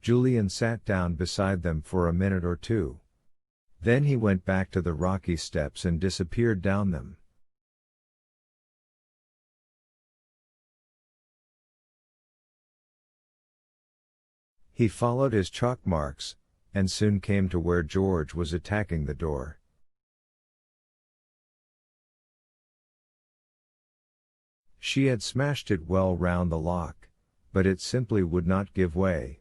Julian sat down beside them for a minute or two. Then he went back to the rocky steps and disappeared down them. He followed his chalk marks, and soon came to where George was attacking the door. She had smashed it well round the lock, but it simply would not give way.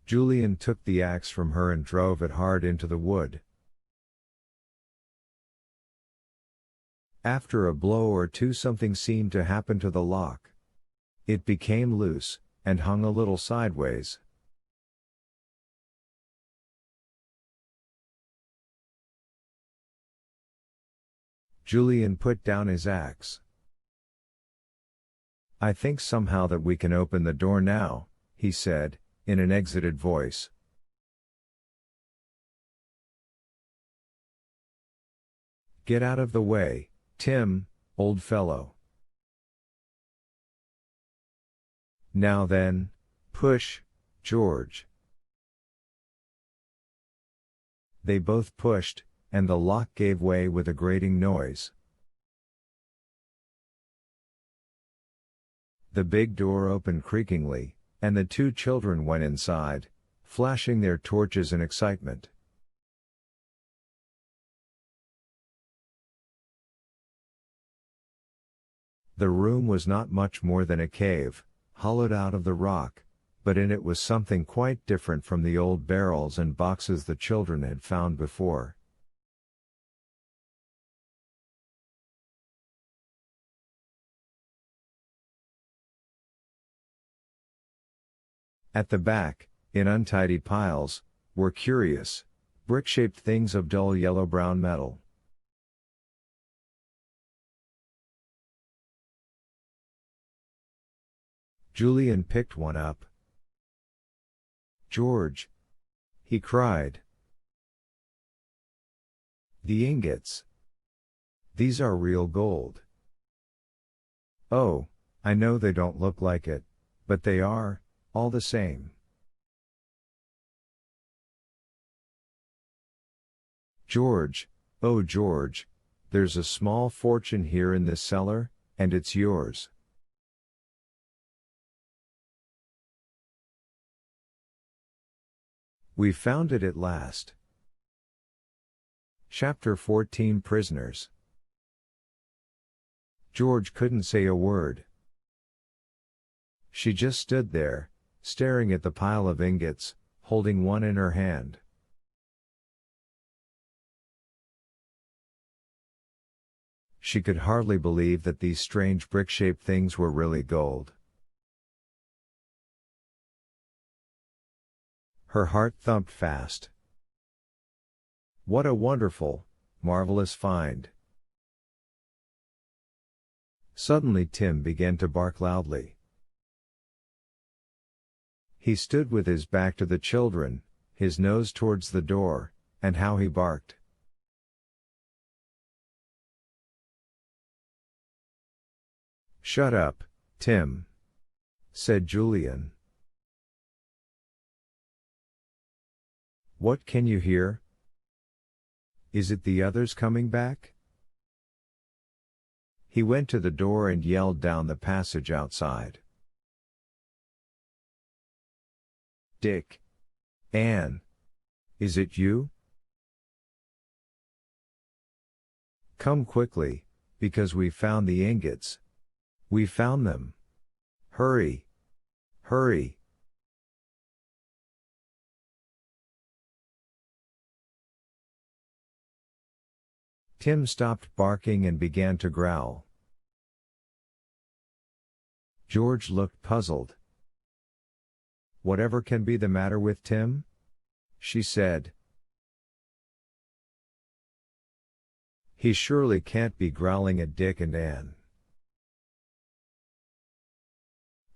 Julian took the axe from her and drove it hard into the wood. After a blow or two, something seemed to happen to the lock. It became loose, and hung a little sideways. Julian put down his axe. "I think somehow that we can open the door now," he said, in an excited voice. "Get out of the way, Tim, old fellow. Now then, push, George." They both pushed, and the lock gave way with a grating noise. The big door opened creakingly, and the two children went inside, flashing their torches in excitement. The room was not much more than a cave, hollowed out of the rock, but in it was something quite different from the old barrels and boxes the children had found before. At the back, in untidy piles, were curious, brick-shaped things of dull yellow-brown metal. Julian picked one up. "George!" he cried. "The ingots! These are real gold." "Oh, I know they don't look like it, but they are, all the same." "George, oh George, there's a small fortune here in this cellar, and it's yours." "We found it at last." Chapter 14 Prisoners. George couldn't say a word. She just stood there, staring at the pile of ingots, holding one in her hand. She could hardly believe that these strange brick-shaped things were really gold. Her heart thumped fast. What a wonderful, marvelous find. Suddenly Tim began to bark loudly. He stood with his back to the children, his nose towards the door, and how he barked. "Shut up, Tim," said Julian. "What can you hear? Is it the others coming back?" He went to the door and yelled down the passage outside. "Dick! Anne! Is it you? Come quickly, because we found the ingots. We found them. Hurry! Hurry!" Tim stopped barking and began to growl. George looked puzzled. "Whatever can be the matter with Tim?" she said. "He surely can't be growling at Dick and Anne."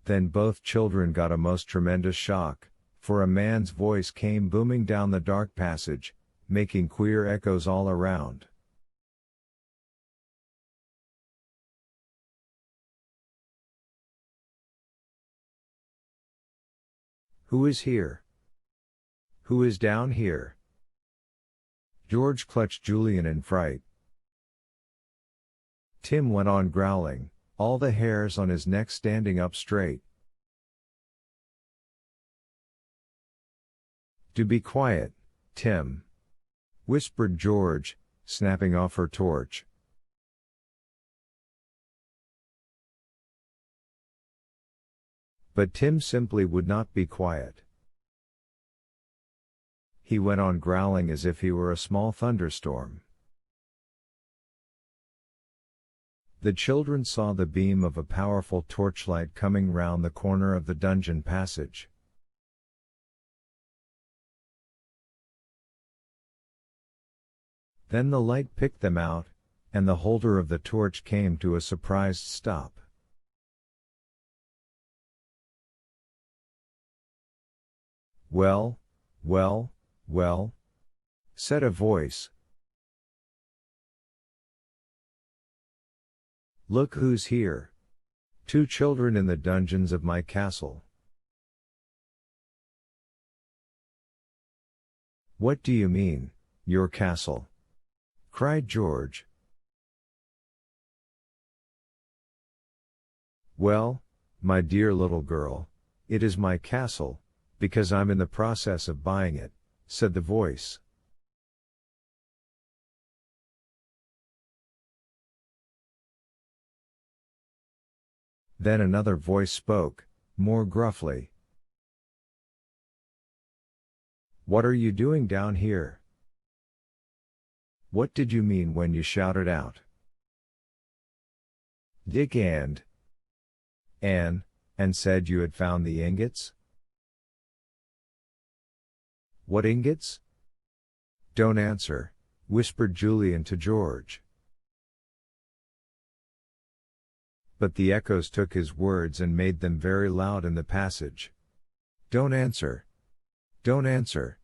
Then both children got a most tremendous shock, for a man's voice came booming down the dark passage, making queer echoes all around. Who is here? Who is down here? George clutched Julian in fright. Tim went on growling, all the hairs on his neck standing up straight. Do be quiet, Tim, whispered George, snapping off her torch. But Tim simply would not be quiet. He went on growling as if he were a small thunderstorm. The children saw the beam of a powerful torchlight coming round the corner of the dungeon passage. Then the light picked them out, and the holder of the torch came to a surprised stop. Well, well, well, said a voice. Look who's here. 2 children in the dungeons of my castle. What do you mean, your castle? Cried George. Well, my dear little girl, it is my castle, because I'm in the process of buying it, said the voice. Then another voice spoke, more gruffly. What are you doing down here? What did you mean when you shouted out? Dick and said you had found the ingots? What ingots? Don't answer, whispered Julian to George. But the echoes took his words and made them very loud in the passage. Don't answer. Don't answer.